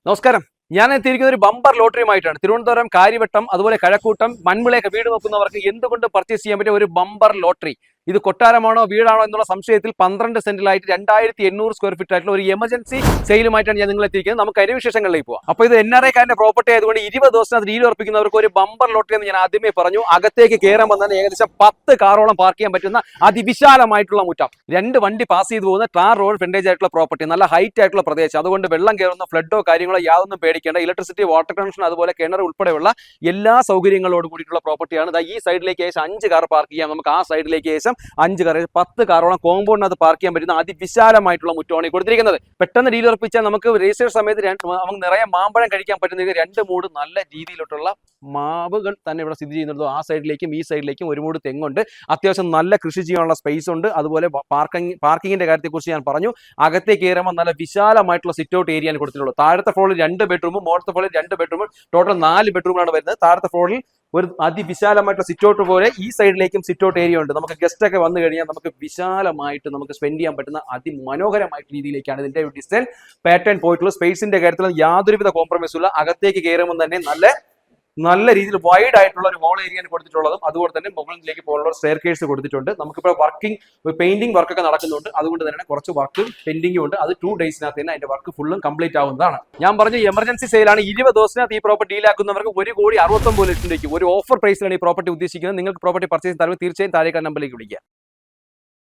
നമസ്കാരം. ഞാൻ എത്തിയിരിക്കുന്ന ഒരു ബമ്പർ ലോട്ടറിയുമായിട്ടാണ്. തിരുവനന്തപുരം കാര്യവട്ടം അതുപോലെ കഴക്കൂട്ടം മൺവിളയൊക്കെ വീട് നോക്കുന്നവർക്ക് എന്തുകൊണ്ട് പർച്ചേസ് ചെയ്യാൻ പറ്റിയ ഒരു ബമ്പർ ലോട്ടറി. ഇത് കൊട്ടാരമാണോ വീടാണോ എന്നുള്ള സംശയത്തിൽ 12 സെന്റിലായിട്ട് 2800 സ്ക്വയർ ഫീറ്റ് ആയിട്ടുള്ള ഒരു എമർജൻസി സെയിലുമായിട്ടാണ് ഞാൻ നിങ്ങളെ എത്തിയിരിക്കുന്നത്. നമുക്ക് അതിന് വിശേഷങ്ങളിലേക്ക് പോകാം. അപ്പോൾ ഇത് NRI കാരന്റെ പ്രോപ്പർട്ടി ആയതുകൊണ്ട് 20 ദിവസത്തിനകത്ത് ഡീൽ ഉറപ്പിക്കുന്നവർക്ക് ഒരു ബമ്പർ ലോട്ടറി എന്ന് ഞാൻ ആദ്യമേ പറഞ്ഞു. അകത്തേക്ക് കയറാൻ വന്നാൽ ഏകദേശം 10 കാറോളം പാർക്ക് ചെയ്യാൻ പറ്റുന്ന അതിവിശാലമായിട്ടുള്ള മുറ്റം, 2 വണ്ടി പാസ് ചെയ്തു പോകുന്ന ടാർ റോഡ് ഫ്രണ്ടേജ് ആയിട്ടുള്ള പ്രോപ്പർട്ടി, നല്ല ഹൈറ്റ് ആയിട്ടുള്ള പ്രദേശം, അതുകൊണ്ട് വെള്ളം കയറുന്ന ഫ്ലഡോ കാര്യങ്ങളോ യാതൊന്നും പേടിക്കേണ്ട. ഇലക്ട്രിസിറ്റി, വാട്ടർ കണക്ഷൻ, അതുപോലെ കിണർ ഉൾപ്പെടെയുള്ള എല്ലാ സൗകര്യങ്ങളോട് കൂടിയിട്ടുള്ള പ്രോപ്പർട്ടിയാണ്. ഈ സൈഡിലേക്ക് ഏകദേശം 5 കാർ പാർക്ക് ചെയ്യാം. നമുക്ക് ആ സൈഡിലേക്ക് ഏകദേശം 5 കാർ, 10 കാറോളം കോമ്പൗണ്ടിനകത്ത് പാർക്ക് ചെയ്യാൻ പറ്റുന്ന അതിവിശാലമായിട്ടുള്ള മുറ്റമാണ് കൊടുത്തിരിക്കുന്നത്. പെട്ടെന്ന് ഡീൽ ഉറപ്പിച്ചാൽ നമുക്ക് രജിസ്റ്റർ സമയത്ത് നമുക്ക് നിറയെ മാമ്പഴം കഴിക്കാൻ പറ്റുന്ന 2 മൂട് നല്ല രീതിയിലുള്ള മാവുകൾ തന്നെ ഇവിടെ സ്ഥിതി ചെയ്യുന്നത്. ആ സൈഡിലേക്കും ഈ സൈഡിലേക്കും ഒരു മൂട് തെങ്ങുണ്ട്. അത്യാവശ്യം നല്ല കൃഷി ചെയ്യാനുള്ള സ്പേസ് ഉണ്ട്. അതുപോലെ പാർക്കിങ്ങിന്റെ കാര്യത്തെക്കുറിച്ച് ഞാൻ പറഞ്ഞു. അകത്തേക്ക് കയറുമ്പോൾ നല്ല വിശാലമായിട്ടുള്ള സിറ്റ് ഔട്ട് ഏരിയയാണ് കൊടുത്തിട്ടുള്ളത്. താഴത്തെ ഫ്ലോറിൽ 2 ബെഡ്റൂമും മുകളിലത്തെ ഫ്ലോറിൽ 2 ബെഡ്റൂമും, ടോട്ടൽ 4 ബെഡ്റൂമാണ് വരുന്നത്. താഴത്തെ ഫ്ലോറിൽ ഒരു അതിവിശാലമായിട്ടുള്ള സിറ്റ് ഔട്ട് പോലെ ഈ സൈഡിലേക്കും സിറ്റ് ഔട്ട് ഏരിയ ഉണ്ട്. നമുക്ക് ഗസ്റ്റ് ഒക്കെ വന്നു കഴിഞ്ഞാൽ നമുക്ക് വിശാലമായിട്ട് നമുക്ക് സ്പെൻഡ് ചെയ്യാൻ പറ്റുന്ന അതിമനോഹരമായിട്ട് രീതിയിലേക്കാണ് ഇതിന്റെ ഡിസൈൻ പാറ്റേൺ പോയിട്ടുള്ള. സ്പേസിന്റെ കാര്യത്തിൽ യാതൊരുവിധ കോംപ്രമൈസും ഇല്ല. അകത്തേക്ക് കയറുമ്പോൾ തന്നെ നല്ല രീതിയിൽ വൈഡ് ആയിട്ടുള്ള ഒരു വോൾ ഏരിയയാണ് കൊടുത്തിട്ടുള്ളതും, അതുപോലെ തന്നെ മുകളിലേക്ക് പോലുള്ള സ്റ്റെയർ കേസ് കൊടുത്തിട്ടുണ്ട്. നമുക്കിപ്പോൾ പെയിന്റിംഗ് വർക്കൊക്കെ നടക്കുന്നുണ്ട്. അതുകൊണ്ട് തന്നെ കുറച്ച് വർക്ക് പെൻഡിംഗും ഉണ്ട്. അത് 2 ഡേയ്സിനകത്ത് തന്നെ അതിന്റെ വർക്ക് ഫുള്ളും കംപ്ലീറ്റ് ആവുന്നതാണ്. ഞാൻ പറഞ്ഞ എമർജൻസി സെയിലാണ്. 20 ദിവസത്തിനകത്ത് ഈ പ്രോപ്പർട്ടി ഡീലാക്കുന്നവർക്ക് 1,69 ലക്ഷം രൂപയ്ക്ക് ഒരു ഓഫർ പ്രൈസിലാണ് ഈ പ്രോപ്പർട്ടി ഉദ്ദേശിക്കുന്നത്. നിങ്ങൾക്ക് പ്രോപ്പർട്ടി പർച്ചേസ് തരുമ്പോൾ തീർച്ചയായും താഴേക്കാൾ നമ്പറിലേക്ക് വിളിക്കുക.